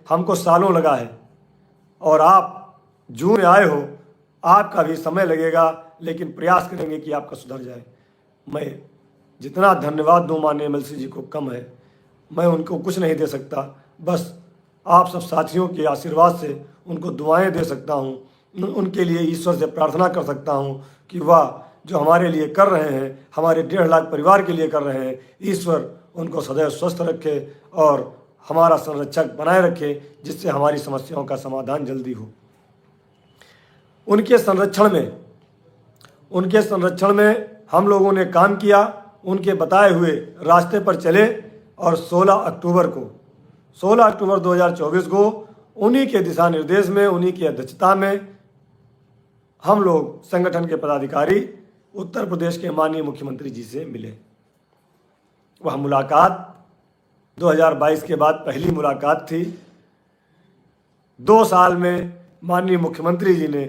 हमको सालों लगा है और आप जून में आए हो, आपका भी समय लगेगा, लेकिन प्रयास करेंगे कि आपका सुधर जाए। मैं जितना धन्यवाद दूँ माननीय MLC जी को कम है। मैं उनको कुछ नहीं दे सकता, बस आप सब साथियों के आशीर्वाद से उनको दुआएं दे सकता हूँ। उनके लिए ईश्वर से प्रार्थना कर सकता हूँ कि वह जो हमारे लिए कर रहे हैं, हमारे 1.5 लाख परिवार के लिए कर रहे हैं, ईश्वर उनको सदैव स्वस्थ रखे और हमारा संरक्षक बनाए रखे, जिससे हमारी समस्याओं का समाधान जल्दी हो। उनके संरक्षण में हम लोगों ने काम किया, उनके बताए हुए रास्ते पर चले और 16 अक्टूबर 2024 को उन्हीं के दिशा निर्देश में, उन्हीं की अध्यक्षता में हम लोग संगठन के पदाधिकारी उत्तर प्रदेश के माननीय मुख्यमंत्री जी से मिले। वह मुलाकात 2022 के बाद पहली मुलाकात थी। 2 साल में माननीय मुख्यमंत्री जी ने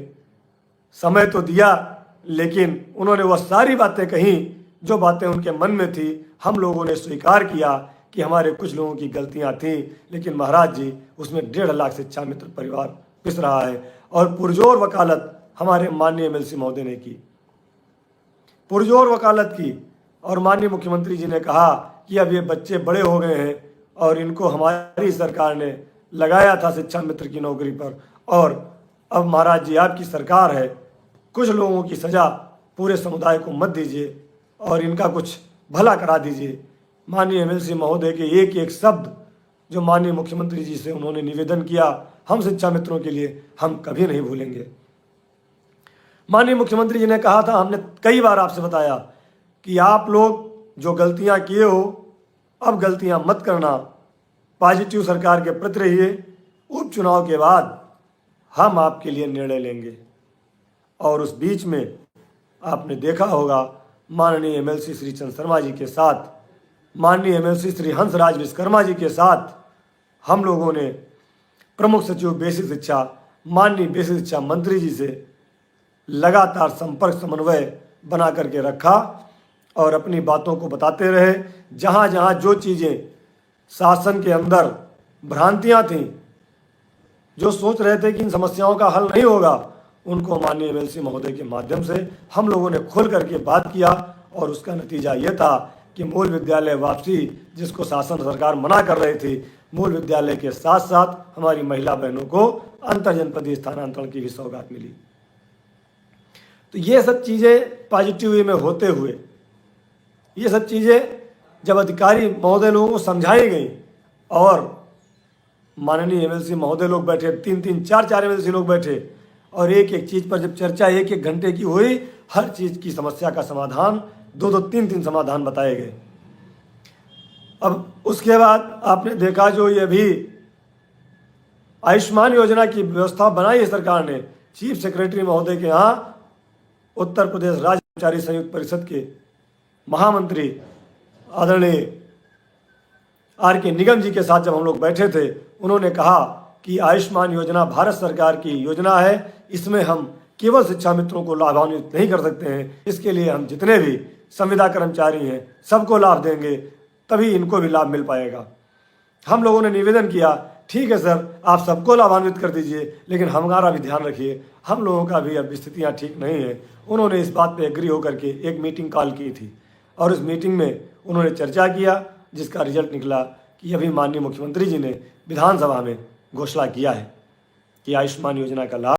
समय तो दिया, लेकिन उन्होंने वह सारी बातें कहीं जो बातें उनके मन में थी। हम लोगों ने स्वीकार किया कि हमारे कुछ लोगों की गलतियां थीं, लेकिन महाराज जी उसमें 1.5 लाख शिक्षा मित्र परिवार पिस रहा है और पुरजोर वकालत हमारे माननीय MLC महोदय ने की, पुरजोर वकालत की। और माननीय मुख्यमंत्री जी ने कहा कि अब ये बच्चे बड़े हो गए हैं और इनको हमारी सरकार ने लगाया था शिक्षा मित्र की नौकरी पर, और अब महाराज जी आपकी सरकार है, कुछ लोगों की सज़ा पूरे समुदाय को मत दीजिए और इनका कुछ भला करा दीजिए। माननीय MLC महोदय के एक एक शब्द जो माननीय मुख्यमंत्री जी से उन्होंने निवेदन किया, हम शिक्षा मित्रों के लिए हम कभी नहीं भूलेंगे। माननीय मुख्यमंत्री जी ने कहा था, हमने कई बार आपसे बताया कि आप लोग जो गलतियां किए हो, अब गलतियां मत करना, पॉजिटिव सरकार के प्रति रहिए, उपचुनाव के बाद हम आपके लिए निर्णय लेंगे। और उस बीच में आपने देखा होगा माननीय MLC श्री चंद शर्मा जी के साथ, माननीय MLC श्री हंसराज विश्वकर्मा जी के साथ हम लोगों ने प्रमुख सचिव बेसिक शिक्षा माननीय बेसिक शिक्षा मंत्री जी से लगातार संपर्क समन्वय बना करके रखा और अपनी बातों को बताते रहे। जहाँ जहाँ जो चीज़ें शासन के अंदर भ्रांतियाँ थीं, जो सोच रहे थे कि इन समस्याओं का हल नहीं होगा, उनको माननीय MLC महोदय के माध्यम से हम लोगों ने खुल करके बात किया और उसका नतीजा ये था कि मूल विद्यालय वापसी, जिसको शासन सरकार मना कर रही थी, मूल विद्यालय के साथ साथ हमारी महिला बहनों को अंतरजनपदीय स्थानांतरण की भी सौगात मिली। तो ये सब चीज़ें पॉजिटिव वे में होते हुए, ये सब चीज़ें जब अधिकारी महोदय लोगों को समझाई गई और माननीय MLC महोदय लोग बैठे, 3-3, 4-4 MLC लोग बैठे और एक एक चीज़ पर जब चर्चा 1-1 घंटे की हुई, हर चीज़ की समस्या का समाधान 2-2, 3-3 समाधान बताए गए। अब उसके बाद आपने देखा जो ये भी आयुष्मान योजना की व्यवस्था बनाई है सरकार ने, चीफ सेक्रेटरी महोदय के यहाँ उत्तर प्रदेश राज्य कर्मचारी संयुक्त परिषद के महामंत्री आदरणीय RK निगम जी के साथ जब हम लोग बैठे थे, उन्होंने कहा कि आयुष्मान योजना भारत सरकार की योजना है, इसमें हम केवल शिक्षा मित्रों को लाभान्वित नहीं कर सकते हैं, इसके लिए हम जितने भी संविदा कर्मचारी हैं सबको लाभ देंगे, तभी इनको भी लाभ मिल पाएगा। हम लोगों ने निवेदन किया, ठीक है सर, आप सबको लाभान्वित कर दीजिए, लेकिन हमारा भी ध्यान रखिए, हम लोगों का भी अब स्थितियाँ ठीक नहीं है। उन्होंने इस बात पे एग्री होकर के एक मीटिंग कॉल की थी और उस मीटिंग में उन्होंने चर्चा किया, जिसका रिजल्ट निकला कि अभी माननीय मुख्यमंत्री जी ने विधानसभा में घोषणा किया है कि आयुष्मान योजना का लाभ